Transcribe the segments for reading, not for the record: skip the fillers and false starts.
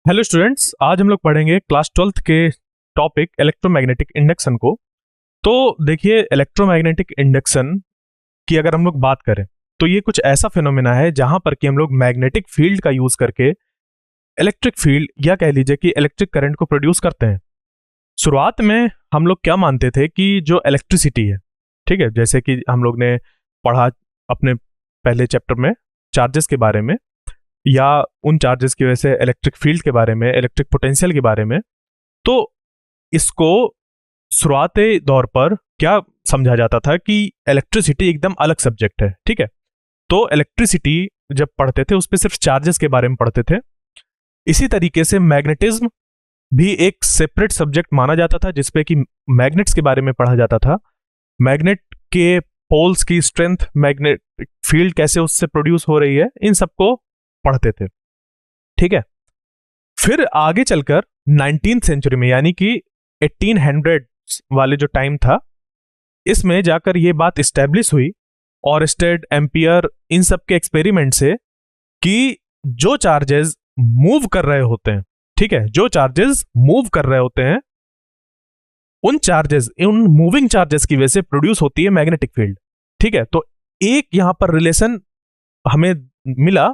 Hello students, आज हम लोग पढ़ेंगे क्लास 12th के टॉपिक इलेक्ट्रोमैग्नेटिक इंडक्शन को। तो देखिए, इलेक्ट्रोमैग्नेटिक इंडक्शन की अगर हम लोग बात करें तो ये कुछ ऐसा फिनोमेना है जहां पर कि हम लोग मैग्नेटिक फील्ड का यूज करके इलेक्ट्रिक फील्ड या कह लीजिए कि इलेक्ट्रिक करंट को प्रोड्यूस करते हैं। शुरुआत में हम लोग क्या मानते थे कि जो इलेक्ट्रिसिटी है, ठीक है, जैसे कि हम लोग ने पढ़ा अपने पहले चैप्टर में चार्जेस के बारे में या उन चार्जेस की वजह से इलेक्ट्रिक फील्ड के बारे में, इलेक्ट्रिक पोटेंशियल के बारे में, तो इसको शुरुआती दौर पर क्या समझा जाता था कि इलेक्ट्रिसिटी एकदम अलग सब्जेक्ट है। ठीक है, तो इलेक्ट्रिसिटी जब पढ़ते थे उस पर सिर्फ चार्जेस के बारे में पढ़ते थे। इसी तरीके से मैग्नेटिज्म भी एक सेपरेट सब्जेक्ट माना जाता था जिसपे कि मैग्नेट्स के बारे में पढ़ा जाता था। मैग्नेट के पोल्स की स्ट्रेंथ, मैग्नेटिक फील्ड कैसे उससे प्रोड्यूस हो रही है, इन सबको पढ़ते थे। ठीक है, फिर आगे चलकर 19th सेंचुरी में यानी कि 1800 वाले जो टाइम था, इसमें जाकर ये बात इस्टेब्लिश हुई ऑरस्टेड, एम्पियर, इन सब के एक्सपेरिमेंट से कि जो चार्जेस मूव कर रहे होते हैं, ठीक है, जो चार्जेस मूव कर रहे होते हैं, उन मूविंग चार्जेस की वजह से प्रोड्यूस होती है मैग्नेटिक फील्ड। ठीक है, तो एक यहां पर रिलेशन हमें मिला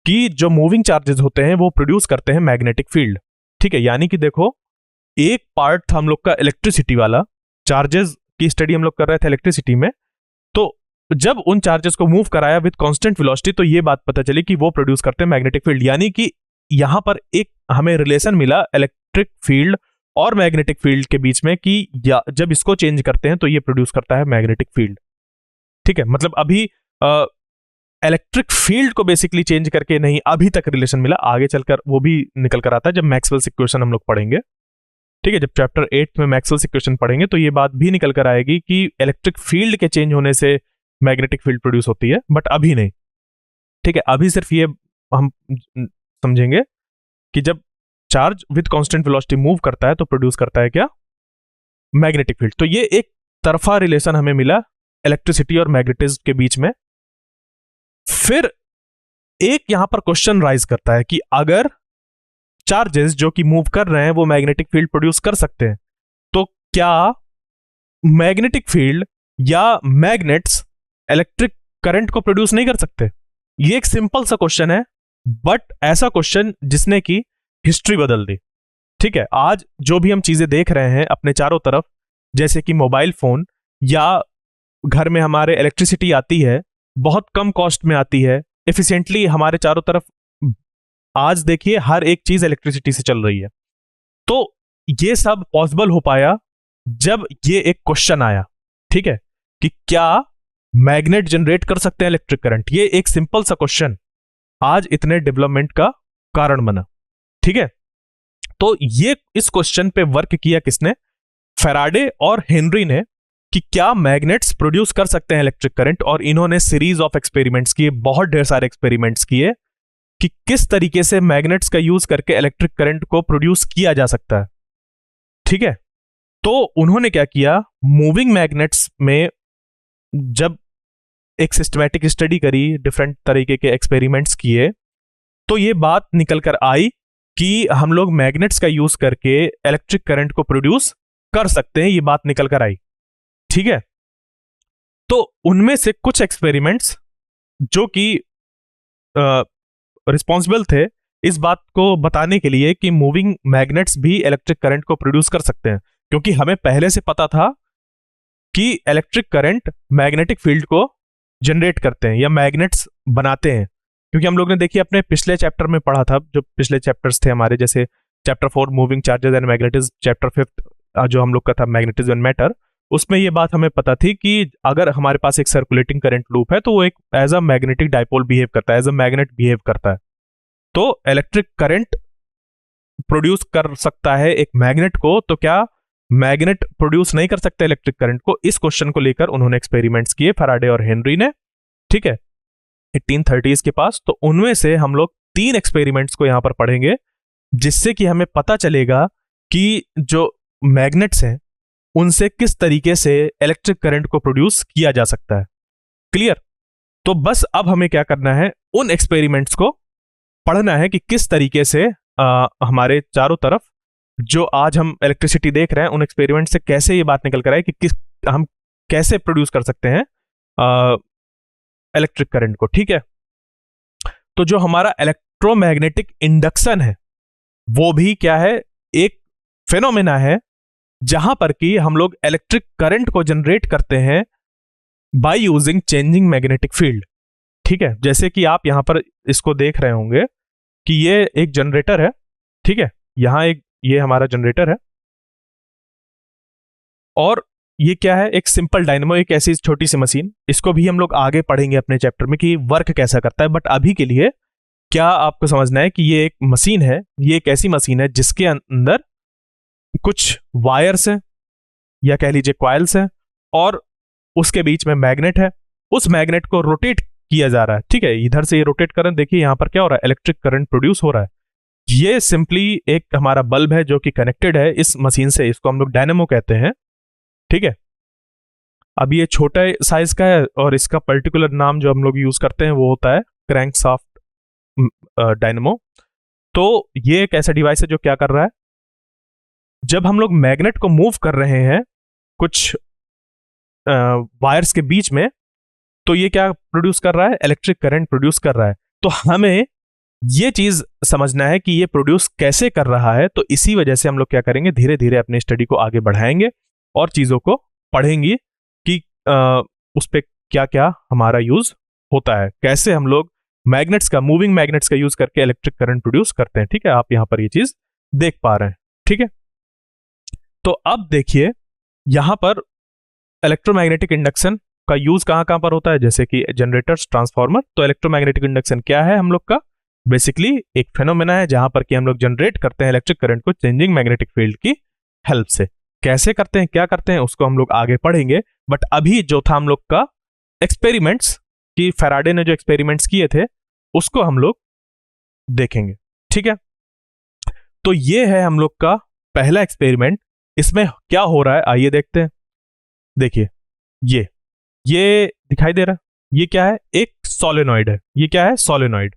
कि जो मूविंग चार्जेस होते हैं वो प्रोड्यूस करते हैं मैग्नेटिक फील्ड। ठीक है, यानी कि देखो, एक पार्ट था हम लोग का इलेक्ट्रिसिटी वाला, चार्जेस की स्टडी हम लोग कर रहे थे इलेक्ट्रिसिटी में, तो जब उन चार्जेस को मूव कराया विद कांस्टेंट वेलोसिटी तो ये बात पता चली कि वो प्रोड्यूस करते हैं मैग्नेटिक फील्ड। यानी कि यहां पर एक हमें रिलेशन मिला इलेक्ट्रिक फील्ड और मैग्नेटिक फील्ड के बीच में कि जब इसको चेंज करते हैं तो ये प्रोड्यूस करता है मैग्नेटिक फील्ड। ठीक है, मतलब अभी इलेक्ट्रिक फील्ड को बेसिकली चेंज करके नहीं, अभी तक रिलेशन मिला, आगे चलकर वो भी निकल कर आता है जब मैक्सवेल्स इक्वेशन हम लोग पढ़ेंगे। ठीक है, जब चैप्टर 8 में मैक्सवेल्स इक्वेशन पढ़ेंगे तो ये बात भी निकल कर आएगी कि इलेक्ट्रिक फील्ड के चेंज होने से मैग्नेटिक फील्ड प्रोड्यूस होती है, बट अभी नहीं। ठीक है, अभी सिर्फ ये हम समझेंगे कि जब charge with constant velocity move करता है तो प्रोड्यूस करता है क्या, मैग्नेटिक फील्ड। तो ये एक तरफा रिलेशन हमें मिला इलेक्ट्रिसिटी और मैग्नेटिज्म के बीच में। फिर एक यहां पर क्वेश्चन राइज करता है कि अगर चार्जेस जो कि मूव कर रहे हैं वो मैग्नेटिक फील्ड प्रोड्यूस कर सकते हैं, तो क्या मैग्नेटिक फील्ड या मैग्नेट्स इलेक्ट्रिक करंट को प्रोड्यूस नहीं कर सकते? ये एक सिंपल सा क्वेश्चन है, बट ऐसा क्वेश्चन जिसने की हिस्ट्री बदल दी। ठीक है, आज जो भी हम चीजें देख रहे हैं अपने चारों तरफ, जैसे कि मोबाइल फोन या घर में हमारे इलेक्ट्रिसिटी आती है, बहुत कम कॉस्ट में आती है, एफिशिएंटली हमारे चारों तरफ आज देखिए हर एक चीज इलेक्ट्रिसिटी से चल रही है। तो ये सब पॉसिबल हो पाया जब ये एक क्वेश्चन आया, ठीक है, कि क्या मैग्नेट जनरेट कर सकते हैं इलेक्ट्रिक करंट। ये एक सिंपल सा क्वेश्चन आज इतने डेवलपमेंट का कारण बना। ठीक है, तो ये इस क्वेश्चन पे वर्क किया किसने, फैराडे और हेनरी ने, कि क्या मैग्नेट्स प्रोड्यूस कर सकते हैं इलेक्ट्रिक करंट। और इन्होंने सीरीज ऑफ एक्सपेरिमेंट्स किए, बहुत ढेर सारे एक्सपेरिमेंट्स किए कि किस तरीके से मैग्नेट्स का यूज करके इलेक्ट्रिक करंट को प्रोड्यूस किया जा सकता है। ठीक है, तो उन्होंने क्या किया, मूविंग मैग्नेट्स में जब एक सिस्टमैटिक स्टडी करी, डिफरेंट तरीके के एक्सपेरिमेंट्स किए, तो ये बात निकल कर आई कि हम लोग मैग्नेट्स का यूज करके इलेक्ट्रिक करंट को प्रोड्यूस कर सकते हैं। ये बात निकल कर आई। ठीक है, तो उनमें से कुछ एक्सपेरिमेंट्स जो कि रिस्पॉन्सिबल थे इस बात को बताने के लिए कि मूविंग मैग्नेट्स भी इलेक्ट्रिक करंट को प्रोड्यूस कर सकते हैं, क्योंकि हमें पहले से पता था कि इलेक्ट्रिक करंट मैग्नेटिक फील्ड को जनरेट करते हैं या मैग्नेट्स बनाते हैं। क्योंकि हम लोग ने देखिए अपने पिछले चैप्टर में पढ़ा था, जो पिछले चैप्टर्स थे हमारे, जैसे chapter 4 moving charges and magnetism, chapter 5 जो हम लोग का था मैग्नेटिज्म एंड मैटर, उसमें ये बात हमें पता थी कि अगर हमारे पास एक सर्कुलेटिंग करंट लूप है तो वो एक as a magnetic dipole behave करता है, एज अ मैग्नेट बिहेव करता है। तो इलेक्ट्रिक करंट प्रोड्यूस कर सकता है एक मैग्नेट को, तो क्या मैग्नेट प्रोड्यूस नहीं कर सकते इलेक्ट्रिक करंट को? इस क्वेश्चन को लेकर उन्होंने एक्सपेरिमेंट्स किए फैराडे और हेनरी ने। ठीक है, 1830s के पास। तो उनमें से हम लोग 3 एक्सपेरिमेंट्स को यहां पर पढ़ेंगे, जिससे कि हमें पता चलेगा कि जो मैग्नेट्स हैं उनसे किस तरीके से इलेक्ट्रिक करंट को प्रोड्यूस किया जा सकता है। क्लियर? तो बस अब हमें क्या करना है, उन एक्सपेरिमेंट्स को पढ़ना है कि किस तरीके से हमारे चारों तरफ जो आज हम इलेक्ट्रिसिटी देख रहे हैं, उन एक्सपेरिमेंट से कैसे ये बात निकल कर आई कि हम कैसे प्रोड्यूस कर सकते हैं इलेक्ट्रिक करंट को। ठीक है, तो जो हमारा इलेक्ट्रोमैग्नेटिक इंडक्शन है वो भी क्या है, एक फेनोमेना है जहां पर कि हम लोग इलेक्ट्रिक करंट को जनरेट करते हैं by using changing magnetic field. ठीक है, जैसे कि आप यहां पर इसको देख रहे होंगे कि ये एक जनरेटर है। ठीक है, यहां ये हमारा जनरेटर है और ये क्या है, एक सिंपल डायनेमो, एक ऐसी छोटी सी मशीन। इसको भी हम लोग आगे पढ़ेंगे अपने चैप्टर में कि वर्क कैसा करता है, बट अभी के लिए क्या आपको समझना है कि ये एक मशीन है, ये एक ऐसी मशीन है जिसके अंदर कुछ वायर्स हैं या कह लीजिए कॉइल्स हैं और उसके बीच में मैग्नेट है। उस मैग्नेट को रोटेट किया जा रहा है। ठीक है, इधर से ये रोटेट करंट, देखिए यहां पर क्या हो रहा है, इलेक्ट्रिक करंट प्रोड्यूस हो रहा है। ये सिंपली एक हमारा बल्ब है जो कि कनेक्टेड है इस मशीन से, इसको हम लोग डायनेमो कहते हैं। ठीक है, अब ये छोटा साइज का है और इसका पर्टिकुलर नाम जो हम लोग यूज करते हैं वो होता है क्रैंकशाफ्ट डायनेमो। तो ये एक ऐसा डिवाइस है जो क्या कर रहा है, जब हम लोग मैग्नेट को मूव कर रहे हैं कुछ वायर्स के बीच में, तो ये क्या प्रोड्यूस कर रहा है, इलेक्ट्रिक करंट प्रोड्यूस कर रहा है। तो हमें ये चीज समझना है कि ये प्रोड्यूस कैसे कर रहा है। तो इसी वजह से हम लोग क्या करेंगे, धीरे धीरे अपने स्टडी को आगे बढ़ाएंगे और चीजों को पढ़ेंगे कि उस पर क्या क्या हमारा यूज होता है, कैसे हम लोग मैग्नेट्स का, मूविंग मैग्नेट्स का यूज करके इलेक्ट्रिक करंट प्रोड्यूस करते हैं। ठीक है, आप यहां पर ये चीज देख पा रहे हैं। ठीक है, तो अब देखिए यहां पर इलेक्ट्रोमैग्नेटिक इंडक्शन का यूज कहां कहां पर होता है, जैसे कि जनरेटर्स, ट्रांसफार्मर। तो इलेक्ट्रोमैग्नेटिक इंडक्शन क्या है हम लोग का, बेसिकली एक फेनोमेना है जहां पर कि हम लोग जनरेट करते हैं इलेक्ट्रिक करंट को चेंजिंग मैग्नेटिक फील्ड की हेल्प से। कैसे करते हैं, क्या करते हैं, उसको हम लोग आगे पढ़ेंगे। बट अभी जो था हम लोग का एक्सपेरिमेंट्स, कि फैराडे ने जो एक्सपेरिमेंट्स किए थे उसको हम लोग देखेंगे। ठीक है, तो ये है हम लोग का पहला एक्सपेरिमेंट। इसमें क्या हो रहा है आइए देखते हैं। देखिए ये दिखाई दे रहा है, ये क्या है, एक सोलेनॉइड है। ये क्या है, सोलेनॉइड।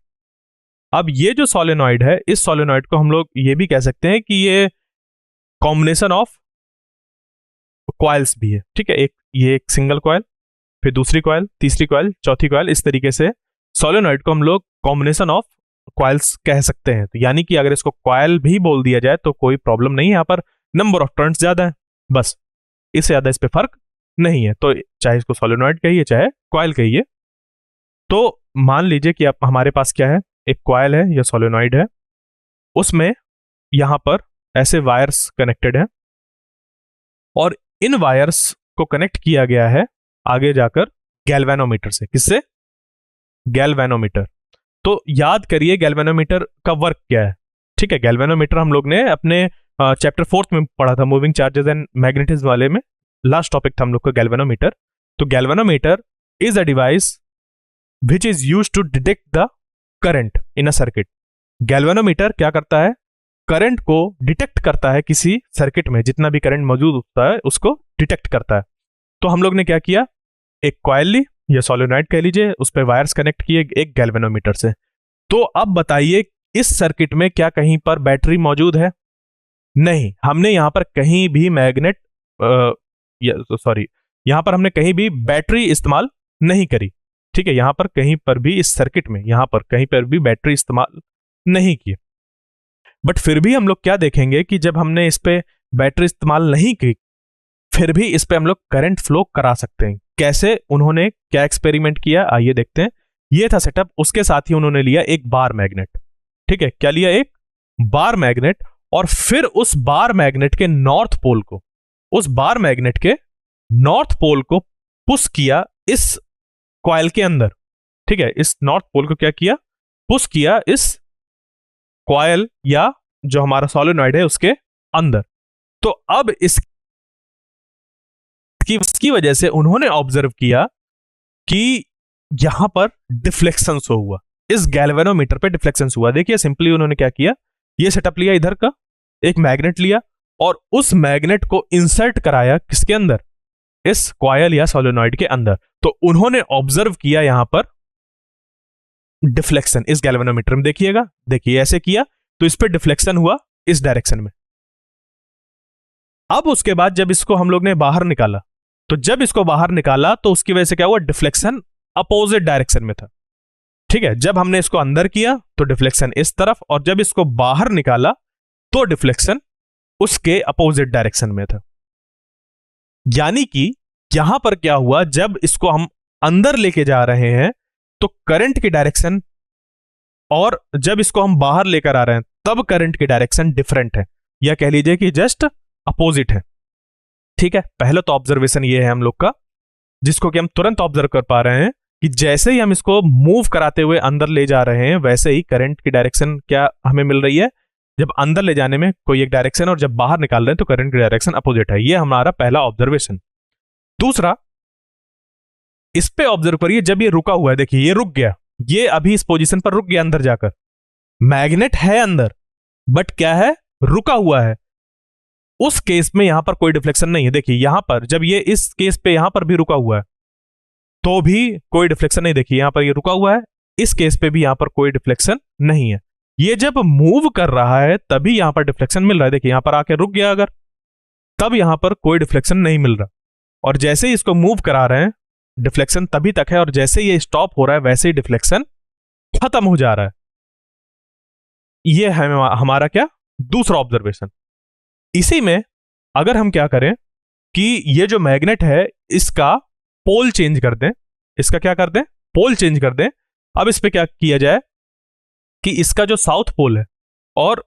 अब ये जो सोलेनॉइड है, इस सोलेनॉइड को हम लोग ये भी कह सकते हैं कि ये कॉम्बिनेशन ऑफ कॉइल्स भी है। ठीक है, ये एक सिंगल कॉइल, फिर दूसरी कॉइल, तीसरी कॉइल, चौथी कॉइल, इस तरीके से सोलेनॉइड को हम लोग कॉम्बिनेशन ऑफ कॉइल्स कह सकते हैं। तो यानी कि अगर इसको कॉइल भी बोल दिया जाए तो कोई प्रॉब्लम नहीं है, यहां पर नंबर ऑफ टर्न्स ज्यादा है, बस इससे ज्यादा इस पे फर्क नहीं है। तो चाहे इसको सोलेनॉइड कहिए चाहे कॉइल कहिए। तो मान लीजिए कि आप, हमारे पास क्या है, एक कॉइल है या सोलेनॉइड है, उसमें यहां पर ऐसे वायर्स कनेक्टेड है और इन वायर्स को कनेक्ट किया गया है आगे जाकर गैल्वेनोमीटर से। किससे, गैल्वेनोमीटर। तो याद करिए गैल्वेनोमीटर का वर्क क्या है। ठीक है, गैल्वेनोमीटर हम लोग ने अपने चैप्टर 4 में पढ़ा था, मूविंग चार्जेस एंड मैग्नेटिज्म वाले में। लास्ट टॉपिक था हम लोग का गैल्वेनोमीटर। तो galvanometer is a device which is use to detect the current in a circuit. Galvanometer क्या करता है, करंट को डिटेक्ट करता है किसी सर्किट में, जितना भी करंट मौजूद होता है उसको डिटेक्ट करता है। तो हम लोग ने क्या किया, एक कॉइल ली या सोलेनॉइड कह लीजिए, उस पर वायर्स कनेक्ट किए एक गैल्वेनोमीटर से। तो अब बताइए इस सर्किट में क्या कहीं पर बैटरी मौजूद है, नहीं। हमने यहां पर कहीं भी मैग्नेट यहां पर हमने कहीं भी बैटरी इस्तेमाल नहीं करी। ठीक है, यहां पर कहीं पर भी इस सर्किट में यहां पर कहीं पर भी बैटरी इस्तेमाल नहीं की। बट फिर भी हम लोग क्या देखेंगे कि जब हमने इस पे बैटरी इस्तेमाल नहीं की, फिर भी इस पे हम लोग करंट फ्लो करा सकते हैं। कैसे, उन्होंने क्या एक्सपेरिमेंट किया आइए देखते हैं। ये था सेटअप, उसके साथ ही उन्होंने लिया एक बार मैग्नेट। ठीक है, क्या लिया, एक बार मैग्नेट, और फिर उस बार मैग्नेट के नॉर्थ पोल को, उस बार मैग्नेट के नॉर्थ पोल को पुश किया इस कॉइल के अंदर। ठीक है, इस नॉर्थ पोल को क्या किया, पुश किया इस कॉइल या जो हमारा सोलेनॉइड है उसके अंदर। तो अब इसकी वजह से उन्होंने ऑब्जर्व किया कि यहां पर डिफ्लेक्शन शो हुआ, इस गैल्वेनोमीटर पे डिफ्लेक्शन हुआ। देखिए सिंपली उन्होंने क्या किया, ये सेटअप लिया, इधर का एक मैग्नेट लिया और उस मैग्नेट को इंसर्ट कराया किसके अंदर, इस कॉइल या सोलेनॉइड के अंदर। तो उन्होंने ऑब्जर्व किया यहां पर डिफ्लेक्शन इस गैल्वेनोमीटर में। देखिएगा, देखिए ऐसे किया तो इस पे डिफ्लेक्शन हुआ इस डायरेक्शन में। अब उसके बाद जब इसको हम लोग ने बाहर निकाला, तो जब इसको बाहर निकाला तो उसकी वजह से क्या हुआ, डिफ्लेक्शन अपोजिट डायरेक्शन में था। ठीक है, जब हमने इसको अंदर किया तो डिफ्लेक्शन इस तरफ, और जब इसको बाहर निकाला तो डिफ्लेक्शन उसके अपोजिट डायरेक्शन में था। यानी कि यहां पर क्या हुआ, जब इसको हम अंदर लेके जा रहे हैं तो करंट की डायरेक्शन, और जब इसको हम बाहर लेकर आ रहे हैं तब करंट की डायरेक्शन डिफरेंट है, या कह लीजिए कि जस्ट अपोजिट है। ठीक है, पहला तो ऑब्जर्वेशन ये है हम लोग का, जिसको कि हम तुरंत ऑब्जर्व कर पा रहे हैं कि जैसे ही हम इसको मूव कराते हुए अंदर ले जा रहे हैं वैसे ही करंट की डायरेक्शन क्या हमें मिल रही है, जब अंदर ले जाने में कोई एक डायरेक्शन और जब बाहर निकाल रहे हैं तो करंट की डायरेक्शन अपोजिट है। ये हमारा पहला ऑब्जर्वेशन। दूसरा, इस पे ऑब्जर्व करिए, जब ये रुका हुआ है, देखिए ये रुक गया, ये अभी इस पोजीशन पर रुक गया अंदर जाकर, मैग्नेट है अंदर बट क्या है, रुका हुआ है। उस केस में यहां पर कोई डिफ्लेक्शन नहीं है। देखिए यहां पर जब ये इस केस पे यहां पर भी रुका हुआ है तो भी कोई डिफ्लेक्शन नहीं। देखिए यहां पर ये रुका हुआ है, इस केस पे भी यहां पर कोई डिफ्लेक्शन नहीं है। ये जब मूव कर रहा है तभी यहां पर डिफ्लेक्शन मिल रहा है। देखिए यहां पर आके रुक गया अगर, तब यहां पर कोई डिफ्लेक्शन नहीं मिल रहा, और जैसे ही इसको मूव करा रहे हैं डिफ्लेक्शन तभी तक है, और जैसे ही ये स्टॉप हो रहा है वैसे ही डिफ्लेक्शन खत्म हो जा रहा है। ये है हमारा क्या, दूसरा ऑब्जर्वेशन। इसी में अगर हम क्या करें कि ये जो मैग्नेट है इसका पोल चेंज कर दें, इसका क्या कर दें, पोल चेंज कर दें। अब इस पे क्या किया जाए कि इसका जो साउथ पोल है और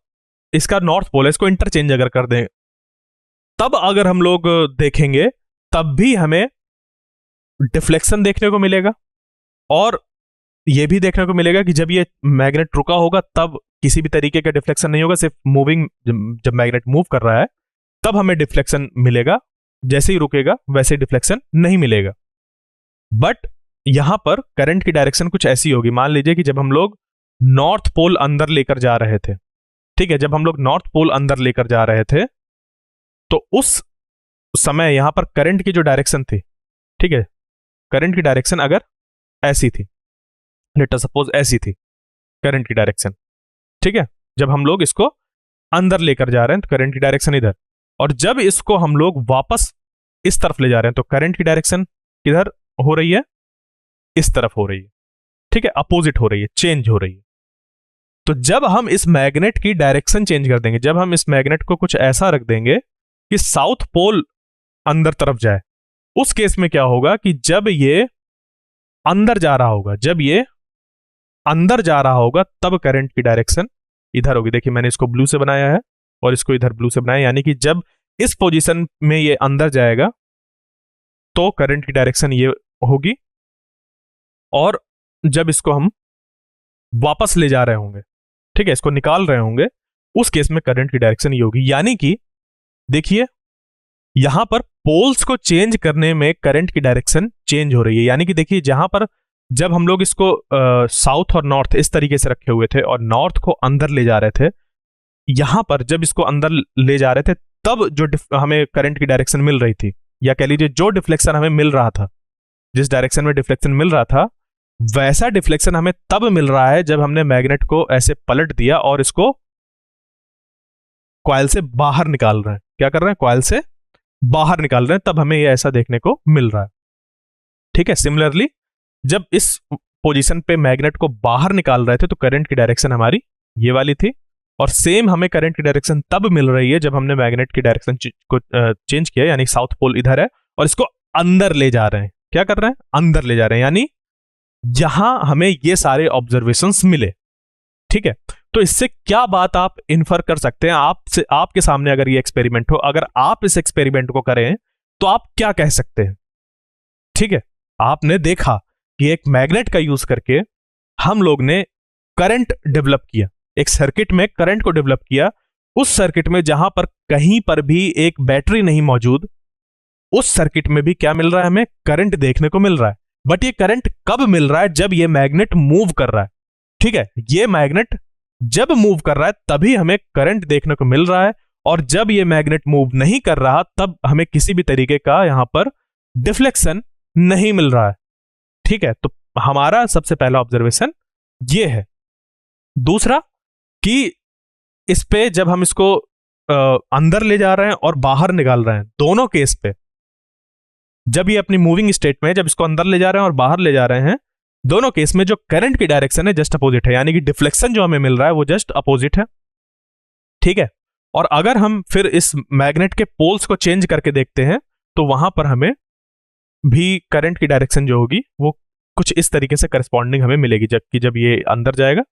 इसका नॉर्थ पोल है, इसको इंटरचेंज अगर कर दें, तब अगर हम लोग देखेंगे तब भी हमें डिफ्लेक्शन देखने को मिलेगा, और यह भी देखने को मिलेगा कि जब ये मैग्नेट रुका होगा तब किसी भी तरीके का डिफ्लेक्शन नहीं होगा, सिर्फ मूविंग, जब मैग्नेट मूव कर रहा है तब हमें डिफ्लेक्शन मिलेगा, जैसे ही रुकेगा वैसे डिफ्लेक्शन नहीं मिलेगा। बट यहां पर करंट की डायरेक्शन कुछ ऐसी होगी, मान लीजिए कि जब हम लोग नॉर्थ पोल अंदर लेकर जा रहे थे, ठीक है, जब हम लोग नॉर्थ पोल अंदर लेकर जा रहे थे तो उस समय यहां पर करंट की जो डायरेक्शन थी, ठीक है, करंट की डायरेक्शन अगर ऐसी थी, लेट अस सपोज ऐसी थी करंट की डायरेक्शन, ठीक है, जब हम लोग इसको अंदर लेकर जा रहे हैं तो करंट की डायरेक्शन इधर, और जब इसको हम लोग वापस इस तरफ ले जा रहे हैं तो करंट की डायरेक्शन किधर हो रही है, इस तरफ हो रही है, ठीक है, अपोजिट हो रही है, चेंज हो रही है। तो जब हम इस मैग्नेट की डायरेक्शन चेंज कर देंगे, जब हम इस मैग्नेट को कुछ ऐसा रख देंगे कि साउथ पोल अंदर तरफ जाए, उस केस में क्या होगा कि जब ये अंदर जा रहा होगा, जब ये अंदर जा रहा होगा तब करंट की डायरेक्शन इधर होगी। देखिए मैंने इसको ब्लू से बनाया है और इसको इधर ब्लू से बनाया, यानी कि जब इस पोजीशन में ये अंदर जाएगा तो करंट की डायरेक्शन ये होगी, और जब इसको हम वापस ले जा रहे होंगे, ठीक है, इसको निकाल रहे होंगे, उस केस में करंट की डायरेक्शन ये होगी। यानी कि देखिए यहां पर पोल्स को चेंज करने में करंट की डायरेक्शन चेंज हो रही है। यानी कि देखिए जहां पर जब हम लोग इसको साउथ और नॉर्थ इस तरीके से रखे हुए थे और नॉर्थ को अंदर ले जा रहे थे, यहां पर जब इसको अंदर ले जा रहे थे तब जो हमें करंट की डायरेक्शन मिल रही थी, या कह लीजिए जो डिफ्लेक्शन हमें मिल रहा था, जिस डायरेक्शन में डिफ्लेक्शन मिल रहा था वैसा डिफ्लेक्शन हमें तब मिल रहा है जब हमने मैग्नेट को ऐसे पलट दिया और इसको कॉइल से बाहर निकाल रहे हैं। क्या कर रहे हैं, कॉइल से बाहर निकाल रहे हैं, तब हमें ये ऐसा देखने को मिल रहा है। ठीक है, सिमिलरली जब इस पोजीशन पे मैग्नेट को बाहर निकाल रहे थे तो करंट की डायरेक्शन हमारी ये वाली थी, और सेम हमें करंट की डायरेक्शन तब मिल रही है जब हमने मैग्नेट की डायरेक्शन को चेंज किया, यानी साउथ पोल इधर है और इसको अंदर ले जा रहे हैं। क्या कर रहे हैं, अंदर ले जा रहे हैं, यानी यहां हमें ये सारे ऑब्जर्वेशंस मिले। ठीक है, तो इससे क्या बात आप इन्फर कर सकते हैं, आपसे आपके सामने अगर ये एक्सपेरिमेंट हो, अगर आप इस एक्सपेरिमेंट को करें तो आप क्या कह सकते हैं। ठीक है, आपने देखा कि एक मैग्नेट का यूज करके हम लोग ने करंट डेवलप किया, एक सर्किट में करंट को डेवलप किया, उस सर्किट में जहां पर कहीं पर भी एक बैटरी नहीं मौजूद, उस सर्किट में भी क्या मिल रहा है, हमें करंट देखने को मिल रहा है। बट ये करंट कब मिल रहा है, जब ये मैग्नेट मूव कर रहा है। ठीक है, ये मैग्नेट जब मूव कर रहा है तभी हमें करंट देखने को मिल रहा है, और जब ये मैग्नेट मूव नहीं कर रहा तब हमें किसी भी तरीके का यहां पर डिफ्लेक्शन नहीं मिल रहा है। ठीक है, तो हमारा सबसे पहला ऑब्जर्वेशन ये है। दूसरा कि इस पे जब हम इसको अंदर ले जा रहे हैं और बाहर निकाल रहे हैं, दोनों केस पे, जब ये अपनी मूविंग स्टेट में, जब इसको अंदर ले जा रहे हैं और बाहर ले जा रहे हैं, दोनों केस में जो करंट की डायरेक्शन है जस्ट अपोजिट है, यानी कि डिफ्लेक्शन जो हमें मिल रहा है वो जस्ट अपोजिट है। ठीक है, और अगर हम फिर इस मैग्नेट के पोल्स को चेंज करके देखते हैं तो वहां पर हमें भी करंट की डायरेक्शन जो होगी वो कुछ इस तरीके से करस्पॉन्डिंग हमें मिलेगी, जबकि जब ये अंदर जाएगा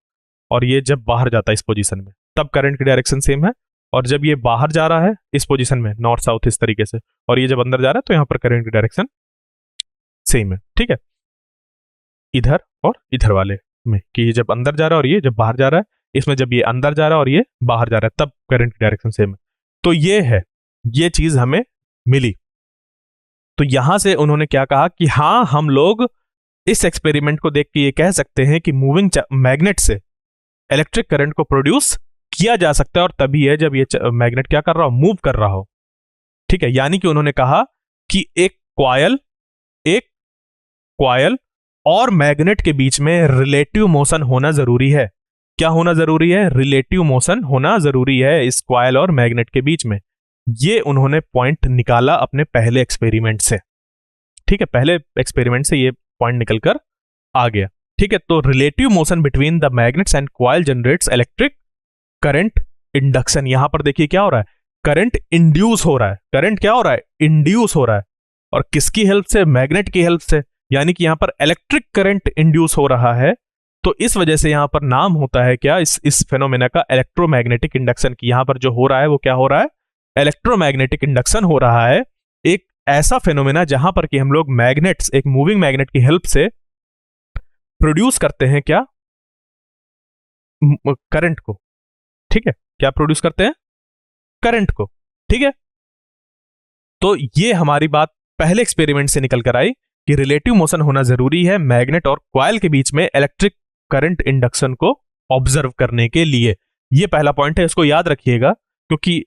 और ये जब बाहर जाता है इस पोजीशन में, तब करंट की डायरेक्शन सेम है, और जब ये बाहर जा रहा है इस पोजीशन में, नॉर्थ साउथ इस तरीके से, और ये जब अंदर जा रहा है तो यहां पर करंट की डायरेक्शन सेम है। ठीक है, इधर और इधर वाले में, कि ये जब अंदर जा रहा है और ये जब बाहर जा रहा है, इसमें जब ये अंदर जा रहा है और ये बाहर जा रहा है तब करंट की डायरेक्शन सेम है। तो ये है, ये चीज हमें मिली। तो यहां से उन्होंने क्या कहा कि हां, हम लोग इस एक्सपेरिमेंट को देख के ये कह सकते हैं कि मूविंग मैग्नेट से इलेक्ट्रिक करंट को प्रोड्यूस किया जा सकता है, और तभी है जब ये मैग्नेट क्या कर रहा हो, मूव कर रहा हो। ठीक है, यानी कि उन्होंने कहा कि एक कॉइल और मैग्नेट के बीच में रिलेटिव मोशन होना जरूरी है। क्या होना जरूरी है? रिलेटिव मोशन होना जरूरी है इस कॉइल और मैग्नेट के बीच में। ये उन्होंने पॉइंट निकाला अपने पहले एक्सपेरिमेंट से। ठीक है, पहले एक्सपेरिमेंट से ये पॉइंट निकलकर आ गया। ठीक है, तो relative motion between the magnets and coil generates electric current induction. यहां पर देखिए क्या हो रहा है, करंट इंड्यूस हो रहा है। करंट क्या हो रहा है? इंड्यूस हो रहा है, और किसकी हेल्प से? मैग्नेट की हेल्प से। यानी कि यहां पर इलेक्ट्रिक करंट इंड्यूस हो रहा है, तो इस वजह से यहां पर नाम होता है क्या, इस फेनोमेना का, इलेक्ट्रोमैग्नेटिक इंडक्शन की। यहां पर जो हो रहा है वो क्या हो रहा है? इलेक्ट्रोमैग्नेटिक इंडक्शन हो रहा है। एक ऐसा फेनोमेना जहां पर कि हम लोग मैग्नेट्स, एक मूविंग मैग्नेट की हेल्प से प्रोड्यूस करते हैं क्या, करंट को। ठीक है, क्या प्रोड्यूस करते हैं? करंट को। ठीक है, तो ये हमारी बात पहले एक्सपेरिमेंट से निकल कर आई कि रिलेटिव मोशन होना जरूरी है मैग्नेट और कॉइल के बीच में इलेक्ट्रिक करंट इंडक्शन को ऑब्जर्व करने के लिए। ये पहला पॉइंट है, इसको याद रखिएगा, क्योंकि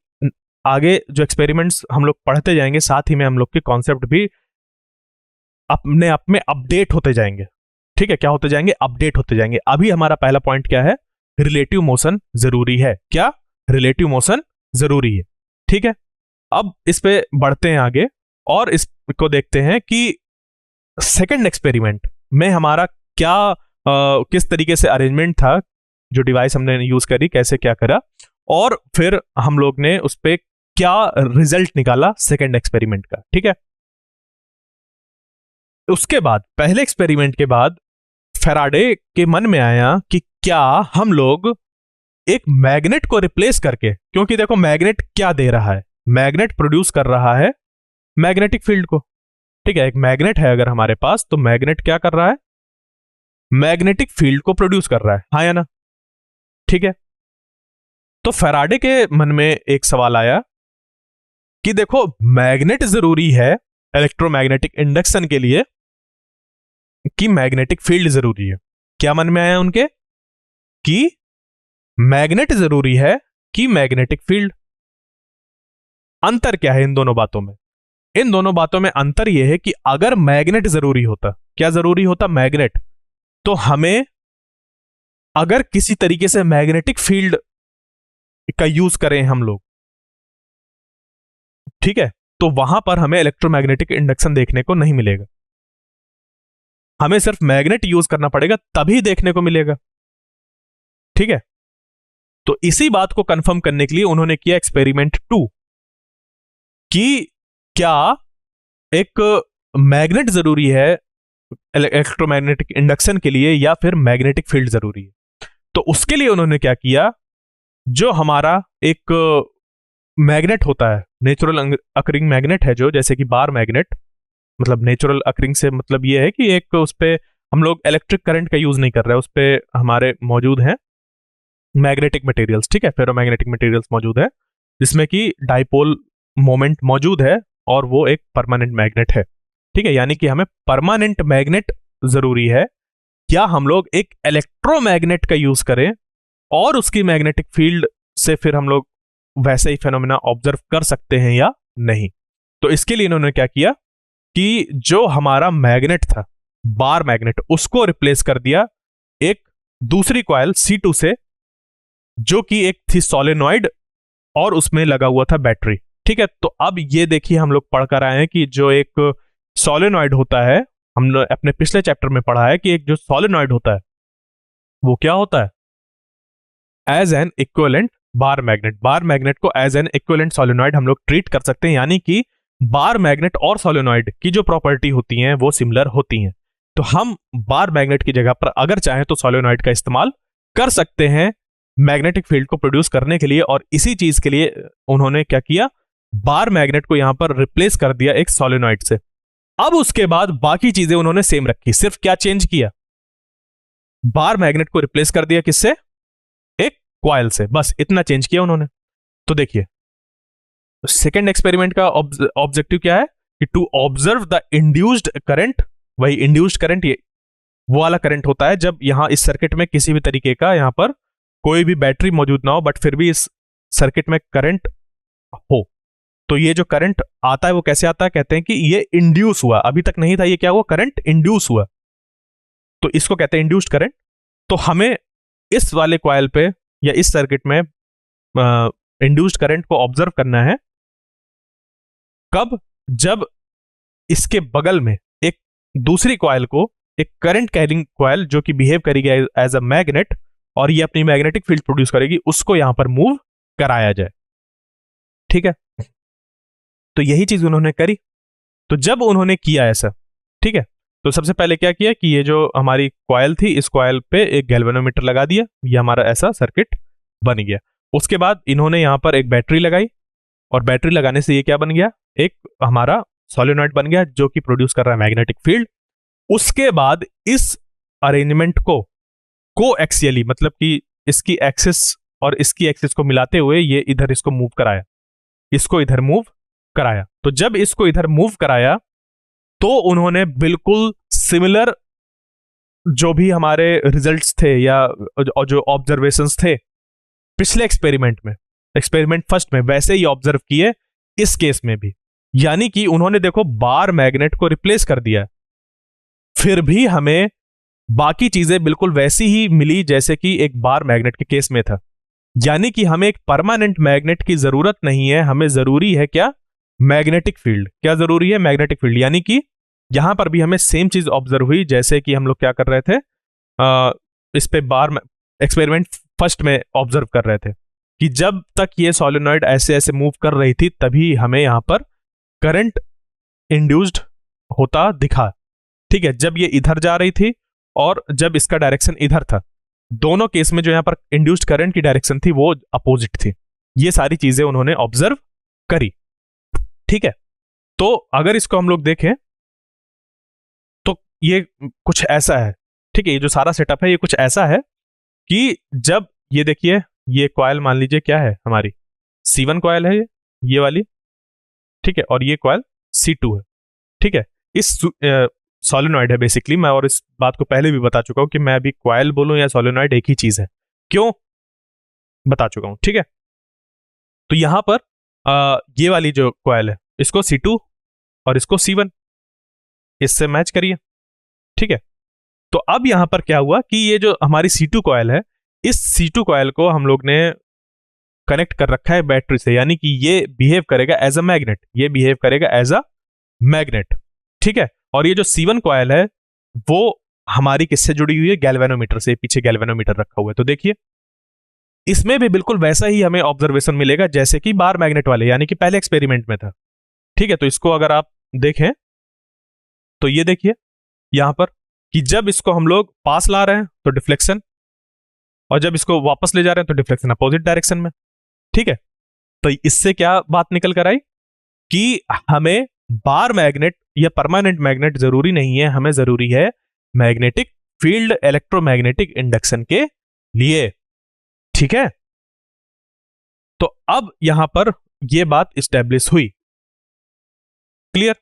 आगे जो एक्सपेरिमेंट्स हम लोग पढ़ते जाएंगे साथ ही में हम लोग के कॉन्सेप्ट भी अपने आप में अपडेट होते जाएंगे। ठीक है, क्या होते जाएंगे? अपडेट होते जाएंगे। अभी हमारा पहला पॉइंट क्या है? रिलेटिव मोशन जरूरी है। क्या? रिलेटिव मोशन जरूरी है। ठीक है, अब इस पे बढ़ते हैं आगे और इसको देखते हैं कि सेकंड एक्सपेरिमेंट में हमारा क्या किस तरीके से अरेंजमेंट था, जो डिवाइस हमने यूज करी, कैसे क्या करा, और फिर हम लोग ने उस पे क्या रिजल्ट निकाला सेकंड एक्सपेरिमेंट का। ठीक है, उसके बाद पहले एक्सपेरिमेंट के बाद फैराडे के मन में आया कि क्या हम लोग एक मैग्नेट को रिप्लेस करके, क्योंकि देखो मैग्नेट क्या दे रहा है, मैग्नेट प्रोड्यूस कर रहा है मैग्नेटिक फील्ड को। ठीक है, एक मैग्नेट है अगर हमारे पास, तो मैग्नेट क्या कर रहा है? मैग्नेटिक फील्ड को प्रोड्यूस कर रहा है, हाँ या ना? ठीक है, तो फैराडे के मन में एक सवाल आया कि देखो मैग्नेट जरूरी है इलेक्ट्रोमैग्नेटिक इंडक्शन के लिए कि मैग्नेटिक फील्ड जरूरी है। क्या मन में आया उनके? कि मैग्नेट जरूरी है कि मैग्नेटिक फील्ड। अंतर क्या है इन दोनों बातों में? इन दोनों बातों में अंतर यह है कि अगर मैग्नेट जरूरी होता, क्या जरूरी होता? मैग्नेट, तो हमें अगर किसी तरीके से मैग्नेटिक फील्ड का यूज करें हम लोग, ठीक है, तो वहां पर हमें इलेक्ट्रोमैग्नेटिक इंडक्शन देखने को नहीं मिलेगा। हमें सिर्फ मैग्नेट यूज करना पड़ेगा तभी देखने को मिलेगा। ठीक है, तो इसी बात को कंफर्म करने के लिए उन्होंने किया एक्सपेरिमेंट 2 कि क्या एक मैग्नेट जरूरी है इलेक्ट्रोमैग्नेटिक इंडक्शन के लिए या फिर मैग्नेटिक फील्ड जरूरी है। तो उसके लिए उन्होंने क्या किया, जो हमारा एक मैग्नेट होता है, नेचुरल अकरिंग मैग्नेट है, जो जैसे कि बार मैग्नेट, मतलब नेचुरल अकरिंग से मतलब ये है कि एक उस पे हम लोग इलेक्ट्रिक करंट का यूज नहीं कर रहे हैं, उस पे हमारे मौजूद हैं मैग्नेटिक मटेरियल्स। ठीक है, फेरोमैग्नेटिक मटेरियल्स मौजूद है जिसमें कि डाइपोल मोमेंट मौजूद है और वो एक परमानेंट मैग्नेट है। ठीक है, यानी कि हमें परमानेंट मैग्नेट जरूरी है। क्या हम लोग एक इलेक्ट्रोमैग्नेट का यूज करें और उसकी मैग्नेटिक फील्ड से फिर हम लोग वैसे ही फेनोमेना ऑब्जर्व कर सकते हैं या नहीं? तो इसके लिए इन्होंने क्या किया कि जो हमारा मैग्नेट था, बार मैग्नेट, उसको रिप्लेस कर दिया एक दूसरी कॉइल C2 से, जो कि एक थी सोलेनॉइड और उसमें लगा हुआ था बैटरी। ठीक है, तो अब ये देखिए हम लोग पढ़ कर आए हैं कि जो एक सोलेनॉइड होता है, हमने अपने पिछले चैप्टर में पढ़ा है कि एक जो सोलेनॉइड होता है वो क्या होता है, as an equivalent bar magnet. Bar magnet को एज एन इक्विवेलेंट सोलेनॉइड हम लोग ट्रीट कर सकते हैं, यानी कि बार मैग्नेट और सोलेनॉइड की जो प्रॉपर्टी होती हैं वो सिमिलर होती हैं। तो हम बार मैग्नेट की जगह पर अगर चाहें तो सोलेनॉइड का इस्तेमाल कर सकते हैं मैग्नेटिक फील्ड को प्रोड्यूस करने के लिए, और इसी चीज के लिए उन्होंने क्या किया, बार मैग्नेट को यहां पर रिप्लेस कर दिया एक सोलेनॉइड से। अब उसके बाद बाकी चीजें उन्होंने सेम रखी, सिर्फ क्या चेंज किया, बार मैग्नेट को रिप्लेस कर दिया किससे, एक कॉइल से, बस इतना चेंज किया उन्होंने। तो देखिए सेकेंड एक्सपेरिमेंट का ऑब्जेक्टिव क्या है कि to observe the induced current. वही इंड्यूस्ड करंट, ये वो वाला करंट होता है जब यहां इस सर्किट में किसी भी तरीके का यहां पर कोई भी बैटरी मौजूद ना हो बट फिर भी इस सर्किट में करंट हो। तो ये जो करंट आता है वो कैसे आता है, कहते हैं कि ये इंड्यूस हुआ, अभी तक नहीं था, ये क्या हुआ, करंट इंड्यूस हुआ, तो इसको कहते हैं इंड्यूस्ड करंट। तो हमें इस वाले कॉइल पे या इस सर्किट में इंड्यूस्ड करंट को ऑब्जर्व करना है कब, जब इसके बगल में एक दूसरी कॉइल को, एक करंट कैरिंग कॉइल जो कि बिहेव करेगी एज अ मैग्नेट और ये अपनी मैग्नेटिक फील्ड प्रोड्यूस करेगी, उसको यहां पर मूव कराया जाए। ठीक है, तो यही चीज उन्होंने करी। तो जब उन्होंने किया ऐसा, ठीक है, तो सबसे पहले क्या किया कि ये जो हमारी कॉइल थी इस कॉइल पे एक गैल्वेनोमीटर लगा दिया, ये हमारा ऐसा सर्किट बन गया। उसके बाद इन्होंने यहां पर एक बैटरी लगाई और बैटरी लगाने से ये क्या बन गया, एक हमारा सोलेनॉइड बन गया जो कि प्रोड्यूस कर रहा है मैग्नेटिक फील्ड। उसके बाद इस अरेंजमेंट को कोएक्सियली, मतलब कि इसकी एक्सिस और इसकी एक्सिस को मिलाते हुए ये इधर इसको मूव कराया, इसको इधर मूव कराया। तो जब इसको इधर मूव कराया तो उन्होंने बिल्कुल सिमिलर जो भी हमारे रिजल्ट्स थे या जो ऑब्जर्वेशंस थे पिछले एक्सपेरिमेंट में, एक्सपेरिमेंट फर्स्ट में, वैसे ही ऑब्जर्व किए इस केस में भी। यानी कि उन्होंने देखो बार मैग्नेट को रिप्लेस कर दिया, फिर भी हमें बाकी चीजें बिल्कुल वैसी ही मिली जैसे कि एक बार मैग्नेट के केस में था। यानी कि हमें एक परमानेंट मैग्नेट की जरूरत नहीं है, हमें जरूरी है क्या, मैग्नेटिक फील्ड। क्या जरूरी है, मैग्नेटिक फील्ड। यानी कि यहां पर भी हमें सेम चीज ऑब्जर्व हुई जैसे कि हम लोग क्या कर रहे थे, इस पे बार एक्सपेरिमेंट फर्स्ट में ऑब्जर्व कर रहे थे कि जब तक ये सोलेनॉइड ऐसे ऐसे मूव कर रही थी तभी हमें यहां पर करंट इंड्यूस्ड होता दिखा। ठीक है, जब ये इधर जा रही थी और जब इसका डायरेक्शन इधर था, दोनों केस में जो यहां पर इंड्यूस्ड करंट की डायरेक्शन थी वो अपोजिट थी। ये सारी चीजें उन्होंने ऑब्जर्व करी। ठीक है, तो अगर इसको हम लोग देखें तो ये कुछ ऐसा है। ठीक है, ये जो सारा सेटअप है ये कुछ ऐसा है कि जब ये देखिए, ये कॉइल मान लीजिए क्या है, हमारी C1 कॉइल है ये वाली। ठीक है, और ये कॉइल C2 है। ठीक है, इस सोलेनॉइड है बेसिकली, मैं और इस बात को पहले भी बता चुका हूं कि मैं अभी कॉइल बोलूं या सोलेनॉइड एक ही चीज है, क्यों बता चुका हूं। ठीक है, तो यहां पर ये वाली जो कॉइल है इसको C2 और इसको C1 इससे मैच करिए। ठीक है, तो अब यहां पर क्या हुआ कि ये जो हमारी C2 कॉइल है, इस C2 कॉइल को हम लोग ने कनेक्ट कर रखा है बैटरी से, यानी कि ये बिहेव करेगा एज अ मैग्नेट, ये बिहेव करेगा एज अ मैग्नेट। ठीक है, और ये जो C1 कॉइल है वो हमारी किससे जुड़ी हुई है, गैल्वेनोमीटर से, पीछे गैल्वेनोमीटर रखा हुआ है। तो देखिए इसमें भी बिल्कुल वैसा ही हमें ऑब्जर्वेशन मिलेगा जैसे कि बार मैग्नेट वाले, यानी कि पहले एक्सपेरिमेंट में था। ठीक है, तो इसको अगर आप देखें तो ये देखिए यहां पर कि जब इसको हम लोग पास ला रहे हैं तो डिफ्लेक्शन, और जब इसको वापस ले जा रहे हैं तो डिफ्लेक्शन अपोजिट डायरेक्शन में। ठीक है, तो इससे क्या बात निकल कर आई कि हमें बार मैग्नेट या परमानेंट मैग्नेट जरूरी नहीं है, हमें जरूरी है मैग्नेटिक फील्ड इलेक्ट्रोमैग्नेटिक इंडक्शन के लिए। ठीक है, तो अब यहां पर यह बात इस्टेब्लिश हुई। क्लियर,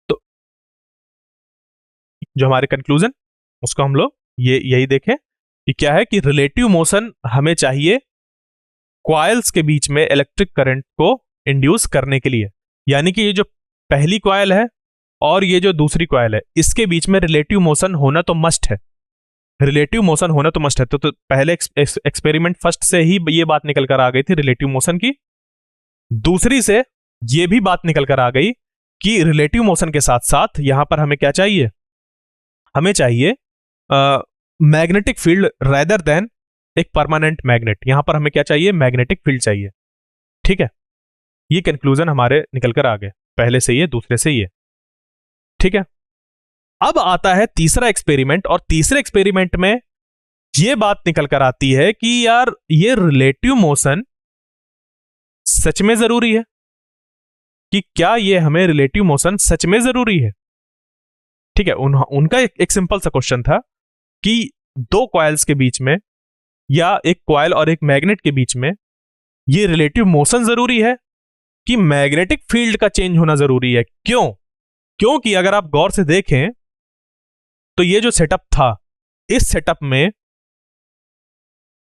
तो जो हमारे कंक्लूजन उसको हम लोग यही देखें कि क्या है कि रिलेटिव मोशन हमें चाहिए कॉइल्स के बीच में इलेक्ट्रिक करंट को इंड्यूस करने के लिए। यानी कि ये जो पहली कॉइल है और ये जो दूसरी कॉइल है इसके बीच में रिलेटिव मोशन होना तो मस्ट है। रिलेटिव मोशन होना तो मस्ट है। तो पहले एक्सपेरिमेंट फर्स्ट से ही ये बात निकल कर आ गई थी रिलेटिव मोशन की। दूसरी से ये भी बात निकल कर आ गई कि रिलेटिव मोशन के साथ साथ यहां पर हमें क्या चाहिए, हमें चाहिए मैग्नेटिक फील्ड रेदर देन एक परमानेंट मैग्नेट। यहां पर हमें क्या चाहिए, मैग्नेटिक फील्ड चाहिए। ठीक है, ये कंक्लूजन हमारे निकल कर आ गए, पहले से ये दूसरे से ये। ठीक है, अब आता है तीसरा एक्सपेरिमेंट, और तीसरे एक्सपेरिमेंट में ये बात निकल कर आती है कि यार ये रिलेटिव मोशन सच में जरूरी है, कि क्या ये हमें रिलेटिव मोशन सच में जरूरी है। ठीक है, उनका एक सिंपल सा क्वेश्चन था कि दो कॉइल्स के बीच में या एक कॉइल और एक मैग्नेट के बीच में ये रिलेटिव मोशन जरूरी है कि मैग्नेटिक फील्ड का चेंज होना जरूरी है। क्यों? क्योंकि अगर आप गौर से देखें तो ये जो सेटअप था, इस सेटअप में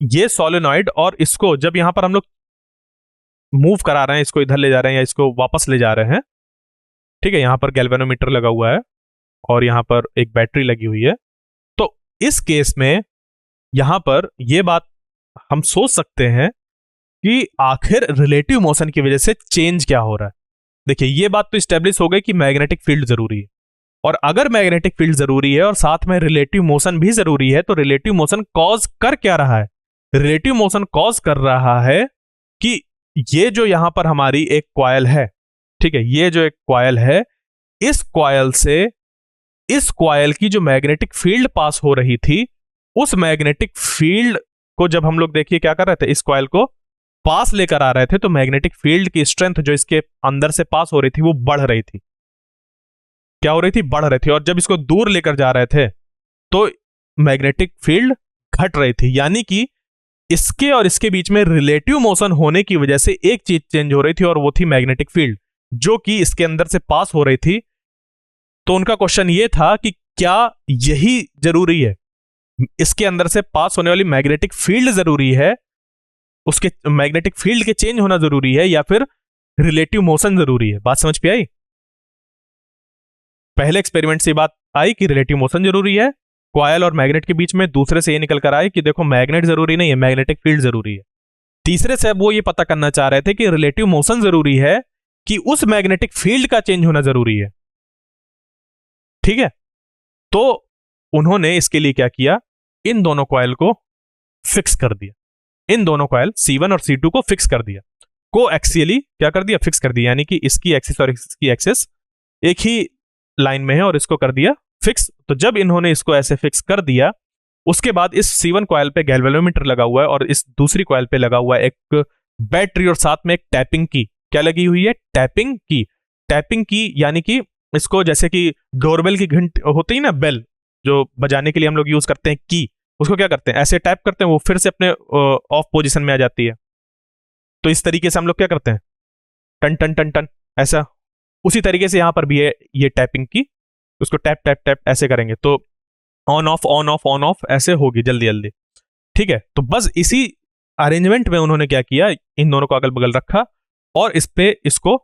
ये सोलेनॉइड, और इसको जब यहां पर हम लोग मूव करा रहे हैं, इसको इधर ले जा रहे हैं या इसको वापस ले जा रहे हैं, ठीक है, यहां पर गैल्वेनोमीटर लगा हुआ है और यहां पर एक बैटरी लगी हुई है। तो इस केस में यहां पर यह बात हम सोच सकते हैं कि आखिर रिलेटिव मोशन की वजह से चेंज क्या हो रहा है। देखिए, यह बात तो स्टैब्लिश हो गई कि मैग्नेटिक फील्ड जरूरी है, और अगर मैग्नेटिक फील्ड जरूरी है और साथ में रिलेटिव मोशन भी जरूरी है, तो रिलेटिव मोशन कॉज कर क्या रहा है? रिलेटिव मोशन कॉज कर रहा है कि ये जो यहां पर हमारी एक कॉइल है, ठीक है, ये जो एक कॉइल है, इस कॉइल से इस कॉइल की जो मैग्नेटिक फील्ड पास हो रही थी, उस मैग्नेटिक फील्ड को जब हम लोग देखिए क्या कर रहे थे, इस कॉइल को पास लेकर आ रहे थे, तो मैग्नेटिक फील्ड की स्ट्रेंथ जो इसके अंदर से पास हो रही थी वो बढ़ रही थी। क्या हो रही थी? बढ़ रही थी। और जब इसको दूर लेकर जा रहे थे तो मैग्नेटिक फील्ड घट रही थी। यानी कि इसके और इसके बीच में रिलेटिव मोशन होने की वजह से एक चीज चेंज हो रही थी, और वो थी मैग्नेटिक फील्ड, जो कि इसके अंदर से पास हो रही थी। तो उनका क्वेश्चन ये था कि क्या यही जरूरी है, इसके अंदर से पास होने वाली मैग्नेटिक फील्ड जरूरी है, उसके मैग्नेटिक फील्ड के चेंज होना जरूरी है, या फिर रिलेटिव मोशन जरूरी है? बात समझ पे आई? पहले एक्सपेरिमेंट से बात आई कि रिलेटिव मोशन जरूरी है कॉइल और मैग्नेट के बीच में, दूसरे से ये निकल कर आए कि देखो मैग्नेट जरूरी नहीं है, मैग्नेटिक फील्ड जरूरी है। तीसरे से अब वो ये पता करना चाह रहे थे कि रिलेटिव मोशन जरूरी है कि उस मैग्नेटिक फील्ड का चेंज होना जरूरी है। ठीक है, तो उन्होंने इसके लिए क्या किया, इन दोनों कॉइल को फिक्स कर दिया, इन दोनों कॉइल C1 और C2 को फिक्स कर दिया, को एक्सियली क्या कर दिया, फिक्स कर दिया। यानी कि इसकी एक्सिस और इसकी एक्सिस एक ही लाइन में है और इसको कर दिया फिक्स। तो जब इन्होंने इसको ऐसे फिक्स कर दिया, उसके बाद इस C1 कॉइल पे गैल्वेनोमीटर लगा हुआ है और इस दूसरी कॉइल पे लगा हुआ है एक बैटरी, और साथ में एक टैपिंग की क्या लगी हुई है, टैपिंग की। टैपिंग की यानी कि इसको जैसे कि डोरबेल की घंटी होती है ना, बेल जो बजाने के लिए हम लोग यूज करते हैं की, उसको क्या करते हैं, ऐसे टैप करते हैं, वो फिर से अपने ऑफ पोजीशन में आ जाती है। तो इस तरीके से हम लोग क्या करते हैं, टन टन टन टन, ऐसा। उसी तरीके से यहां पर भी है ये टैपिंग की, उसको टैप टैप टैप ऐसे करेंगे तो on off on off on off ऐसे होगी जल्दी जल्दी। ठीक है, तो बस इसी अरेंजमेंट में उन्होंने क्या किया, इन दोनों को अगल बगल रखा और इस पे इसको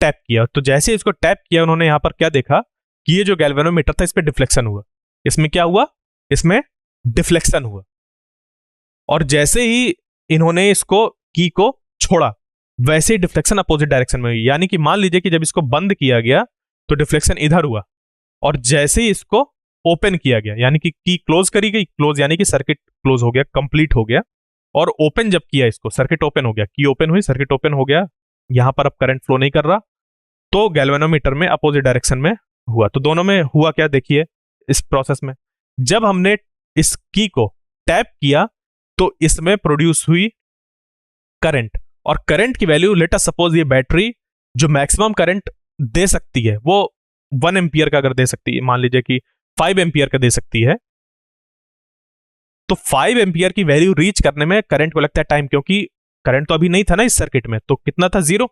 टैप किया। तो जैसे इसको टैप किया, उन्होंने यहां पर क्या देखा कि ये जो गैल्वेनोमीटर था इस पे डिफ्लेक्शन हुआ। इसमें क्या हुआ, इसमें डिफ्लेक्शन हुआ। और जैसे ही इन्होंने इसको की को छोड़ा, वैसे ही डिफ्लेक्शन अपोजिट डायरेक्शन में हुई। यानी कि मान लीजिए कि जब इसको बंद किया गया तो डिफ्लेक्शन इधर हुआ, और जैसे ही इसको ओपन किया गया, यानी कि की क्लोज करी गई, क्लोज यानी कि सर्किट क्लोज हो गया, कंप्लीट हो गया, और ओपन जब किया इसको, सर्किट ओपन हो गया, की ओपन हुई, सर्किट ओपन हो गया, यहां पर अब करंट फ्लो नहीं कर रहा, तो गैल्वेनोमीटर में अपोजिट डायरेक्शन में हुआ। तो दोनों में हुआ क्या, देखिए इस प्रोसेस में जब हमने इस की को टैप किया तो इसमें प्रोड्यूस हुई करंट, और करंट की वैल्यू, लेट अस सपोज ये बैटरी जो मैक्सिमम करंट दे सकती है वो 1 एम्पियर का अगर दे सकती है, मान लीजिए कि 5 एम्पियर का दे सकती है, तो 5 एम्पियर की वैल्यू रीच करने में करंट को लगता है टाइम, क्योंकि करंट तो अभी नहीं था ना इस सर्किट में, तो कितना था, 0।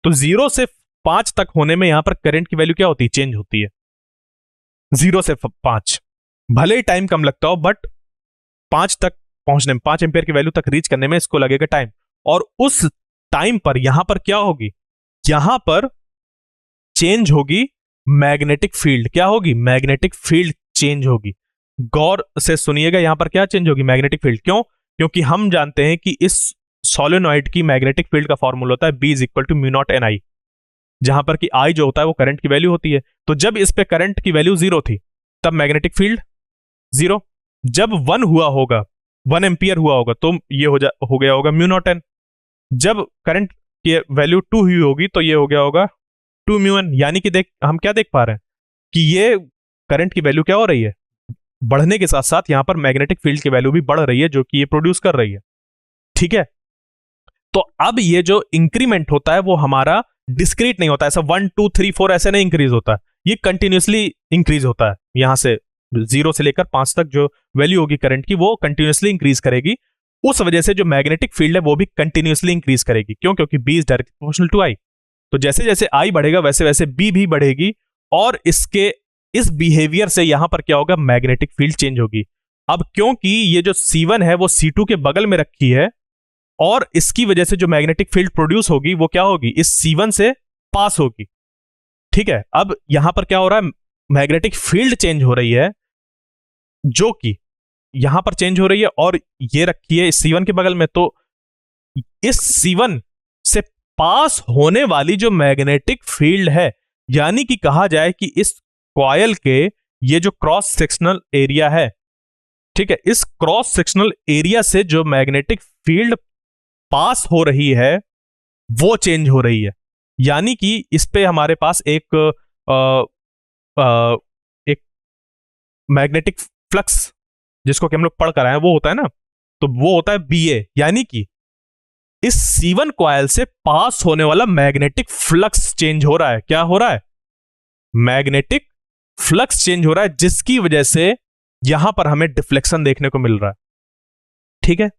तो 0 से 5 तक होने में यहां पर करंट की वैल्यू क्या होती है, चेंज होती है। 0 से 5 भले ही टाइम कम लगता हो, बट 5 तक पहुंचने में, 5 एम्पियर की वैल्यू तक रीच करने में इसको लगेगा टाइम। और उस टाइम पर यहां पर क्या होगी, यहां पर चेंज होगी मैग्नेटिक फील्ड। क्या होगी, मैग्नेटिक फील्ड चेंज होगी। गौर से सुनिएगा, यहां पर क्या चेंज होगी, मैग्नेटिक फील्ड। क्यों? क्योंकि हम जानते हैं कि इस सोलेनॉइड की मैग्नेटिक फील्ड का फॉर्मूला होता है B is equal to mu naught N I, जहां पर कि I जो होता है वो करंट की वैल्यू होती है। तो जब इस पे करंट की वैल्यू 0 थी तब मैग्नेटिक फील्ड 0, जब 1 हुआ होगा, 1 एम्पियर हुआ होगा, तो ये हो गया होगा म्यू नॉट एन। जब करंट की वैल्यू 2 हुई होगी तो ये हो गया होगा 2 म्यू एन। यानी कि हम क्या देख पा रहे हैं कि ये करंट की वैल्यू क्या हो रही है, बढ़ने के साथ साथ यहां पर मैग्नेटिक फील्ड की वैल्यू भी बढ़ रही है, जो कि ये प्रोड्यूस कर रही है। ठीक है, तो अब ये जो इंक्रीमेंट होता है वो हमारा डिस्क्रीट नहीं होता, ऐसा 1 2 3 4 ऐसे नहीं इंक्रीज होता, ये कंटिन्यूसली इंक्रीज होता है। यहां से 0 से लेकर 5 तक जो वैल्यू होगी करंट की वो कंटिन्यूसली इंक्रीज करेगी। उस वजह से जो मैग्नेटिक फील्ड है वो भी कंटिन्यूसली इंक्रीज करेगी। क्यों? क्योंकि B is directly proportional to I। तो जैसे जैसे I बढ़ेगा वैसे वैसे B भी बढ़ेगी, और इसके इस बिहेवियर से यहां पर क्या होगा, मैग्नेटिक फील्ड चेंज होगी। अब क्योंकि ये जो C1 है वो C2 के बगल में रखी है, और इसकी वजह से जो मैग्नेटिक फील्ड प्रोड्यूस होगी वो क्या होगी, इस C1 से पास होगी। ठीक है, अब यहां पर क्या हो रहा है, मैग्नेटिक फील्ड चेंज हो रही है, जो कि यहां पर चेंज हो रही है, और ये रखी है इस C1 के बगल में। तो इस C1 से पास होने वाली जो मैग्नेटिक फील्ड है, यानी कि कहा जाए कि इस कॉइल के ये जो क्रॉस सेक्शनल एरिया है, ठीक है, इस क्रॉस सेक्शनल एरिया से जो मैग्नेटिक फील्ड पास हो रही है वो चेंज हो रही है। यानी कि इस पे हमारे पास एक मैग्नेटिक फ्लक्स, जिसको कि हम लोग पढ़ कर आए हैं, वो होता है ना, तो वो होता है BA। यानी कि इस C1 कॉइल से पास होने वाला मैग्नेटिक फ्लक्स चेंज हो रहा है। क्या हो रहा है, मैग्नेटिक फ्लक्स चेंज हो रहा है, जिसकी वजह से यहां पर हमें डिफ्लेक्शन देखने को मिल रहा है। ठीक है,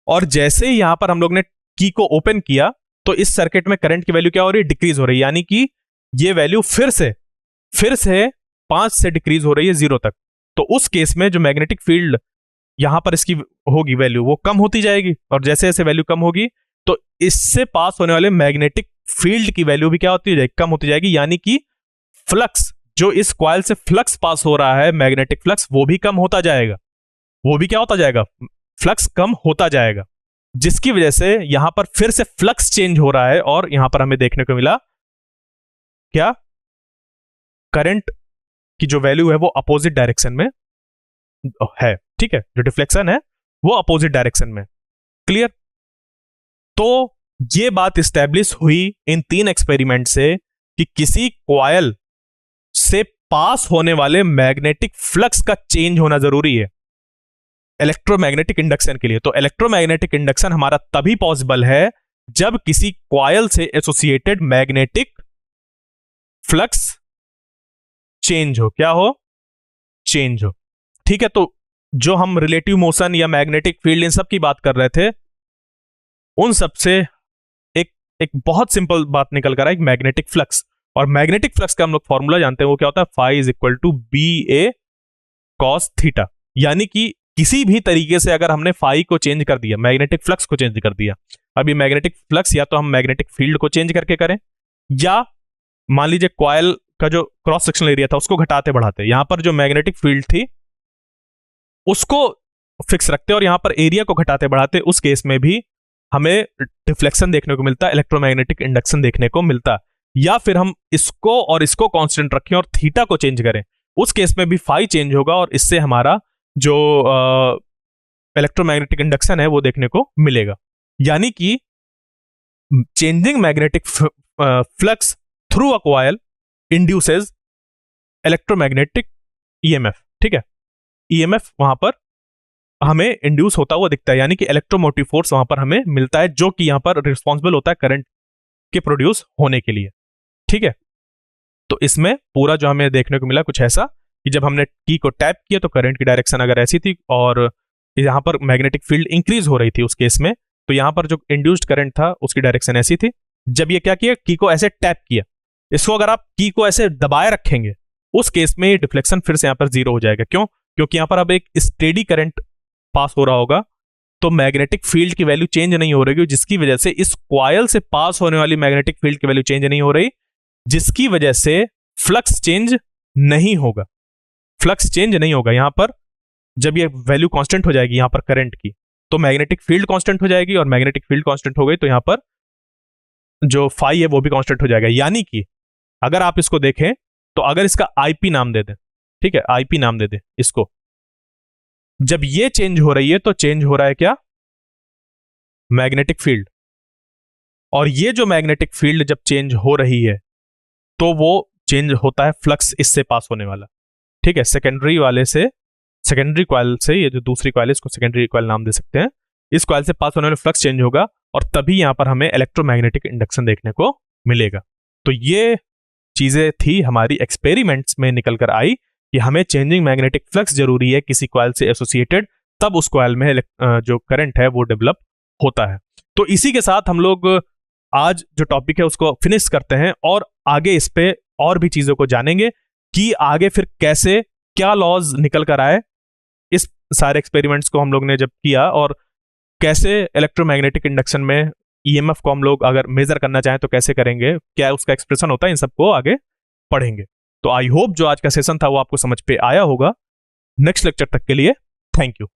और जैसे ही यहां पर हम लोग ने की को ओपन किया तो इस सर्किट में करंट की वैल्यू क्या हो रही है, डिक्रीज हो रही है। यानी कि ये वैल्यू फिर से 5 से डिक्रीज हो रही है 0 तक। तो उस केस में जो मैग्नेटिक फील्ड यहां पर इसकी होगी वैल्यू वो कम होती जाएगी, और जैसे जैसे वैल्यू कम होगी तो इससे पास होने वाले मैग्नेटिक फील्ड की वैल्यू भी क्या होती जाएगी, कम होती जाएगी। यानी कि फ्लक्स, जो इस कॉइल से फ्लक्स पास हो रहा है, मैग्नेटिक फ्लक्स, वो भी कम होता जाएगा। वो भी क्या होता जाएगा, फ्लक्स कम होता जाएगा, जिसकी वजह से यहां पर फिर से फ्लक्स चेंज हो रहा है, और यहां पर हमें देखने को मिला क्या, करंट की जो वैल्यू है वो अपोजिट डायरेक्शन में है। ठीक है, जो डिफ्लेक्शन है वो अपोजिट डायरेक्शन में। क्लियर? तो ये बात इस्टेब्लिश हुई इन 3 एक्सपेरिमेंट से कि किसी कॉइल से पास होने वाले मैग्नेटिक फ्लक्स का चेंज होना जरूरी है इलेक्ट्रोमैग्नेटिक इंडक्शन के लिए। तो इलेक्ट्रोमैग्नेटिक इंडक्शन हमारा तभी पॉसिबल है जब किसी कॉइल से एसोसिएटेड मैग्नेटिक फ्लक्स चेंज हो। क्या हो? चेंज हो। ठीक है, तो जो हम रिलेटिव मोशन या मैग्नेटिक फील्ड इन सब की बात कर रहे थे, उन सब से एक बहुत सिंपल बात निकल कर आई, मैग्नेटिक फ्लक्स। और मैग्नेटिक फ्लक्स का हम लोग फॉर्मूला जानते हैं, वो क्या होता है, phi is equal to BA cos theta. यानी कि किसी भी तरीके से अगर हमने फाई को चेंज कर दिया, मैग्नेटिक फ्लक्स को चेंज कर दिया, अब ये मैग्नेटिक फ्लक्स या तो हम मैग्नेटिक फील्ड को चेंज करके करें, या मान लीजिए कॉइल का जो क्रॉस सेक्शनल एरिया था उसको घटाते बढ़ाते, यहां पर जो मैग्नेटिक फील्ड थी उसको फिक्स रखते और यहां पर एरिया को घटाते बढ़ाते, उस केस में भी हमें डिफ्लेक्शन देखने को मिलता है, इलेक्ट्रोमैग्नेटिक इंडक्शन देखने को मिलता। या फिर हम इसको और इसको कांस्टेंट रखें और थीटा को चेंज करें, उस केस में भी फाई चेंज होगा और इससे हमारा जो इलेक्ट्रोमैग्नेटिक इंडक्शन है वो देखने को मिलेगा। यानी कि changing magnetic flux through a coil induces electromagnetic EMF. ठीक है, ईएमएफ वहां पर हमें इंड्यूस होता हुआ दिखता है, यानी कि इलेक्ट्रोमोटिव फोर्स वहां पर हमें मिलता है, जो कि यहां पर रिस्पॉन्सिबल होता है करंट के प्रोड्यूस होने के लिए। ठीक है, तो इसमें पूरा जो हमें देखने को मिला कुछ ऐसा कि जब हमने की को टैप किया तो करंट की डायरेक्शन अगर ऐसी थी और यहां पर मैग्नेटिक फील्ड इंक्रीज हो रही थी उस केस में, तो यहां पर जो इंड्यूस्ड करंट था उसकी डायरेक्शन ऐसी थी। जब ये क्या किया, की को ऐसे टैप किया, इसको अगर आप की को ऐसे दबाए रखेंगे उस केस में डिफ्लेक्शन फिर से यहां पर 0 हो जाएगा। क्यों? क्योंकि यहां पर अब एक स्टेडी करंट पास हो रहा होगा, तो मैग्नेटिक फील्ड की वैल्यू चेंज नहीं हो रही, जिसकी वजह से इस कॉइल से पास होने वाली मैग्नेटिक फील्ड की वैल्यू चेंज नहीं हो रही, जिसकी वजह से फ्लक्स चेंज नहीं होगा। फ्लक्स चेंज नहीं होगा यहां पर। जब ये वैल्यू कांस्टेंट हो जाएगी यहां पर करंट की, तो मैग्नेटिक फील्ड कांस्टेंट हो जाएगी, और मैग्नेटिक फील्ड कांस्टेंट हो गई तो यहां पर जो फाई है वो भी कांस्टेंट हो जाएगा। यानी कि अगर आप इसको देखें तो अगर इसका आईपी नाम दे दें, ठीक है, आईपी नाम दे दें इसको, जब ये चेंज हो रही है तो चेंज हो रहा है क्या, मैग्नेटिक फील्ड। और ये जो मैग्नेटिक फील्ड जब चेंज हो रही है तो वो चेंज होता है फ्लक्स इससे पास होने वाला, ठीक है, सेकेंडरी वाले से, सेकेंडरी कॉइल से, ये जो दूसरी कॉइल है इसको सेकेंडरी कॉइल नाम दे सकते हैं, इस कॉइल से पास होने वाला फ्लक्स चेंज होगा और तभी यहां पर हमें इलेक्ट्रोमैग्नेटिक इंडक्शन देखने को मिलेगा। तो ये चीजें थी हमारी एक्सपेरिमेंट्स में निकल कर आई कि हमें चेंजिंग मैग्नेटिक फ्लक्स जरूरी है किसी कॉइल से एसोसिएटेड, तब उस कॉइल में जो करंट है वो डेवलप होता है। तो इसी के साथ हम लोग आज जो टॉपिक है उसको फिनिश करते हैं और आगे इस पे और भी चीजों को जानेंगे कि आगे फिर कैसे क्या लॉज निकल कर आए इस सारे एक्सपेरिमेंट्स को हम लोग ने जब किया, और कैसे इलेक्ट्रोमैग्नेटिक इंडक्शन में ईएमएफ को हम लोग अगर मेजर करना चाहें तो कैसे करेंगे, क्या उसका एक्सप्रेशन होता है, इन सबको आगे पढ़ेंगे। तो आई होप जो आज का सेशन था वो आपको समझ पे आया होगा। नेक्स्ट लेक्चर तक के लिए थैंक यू।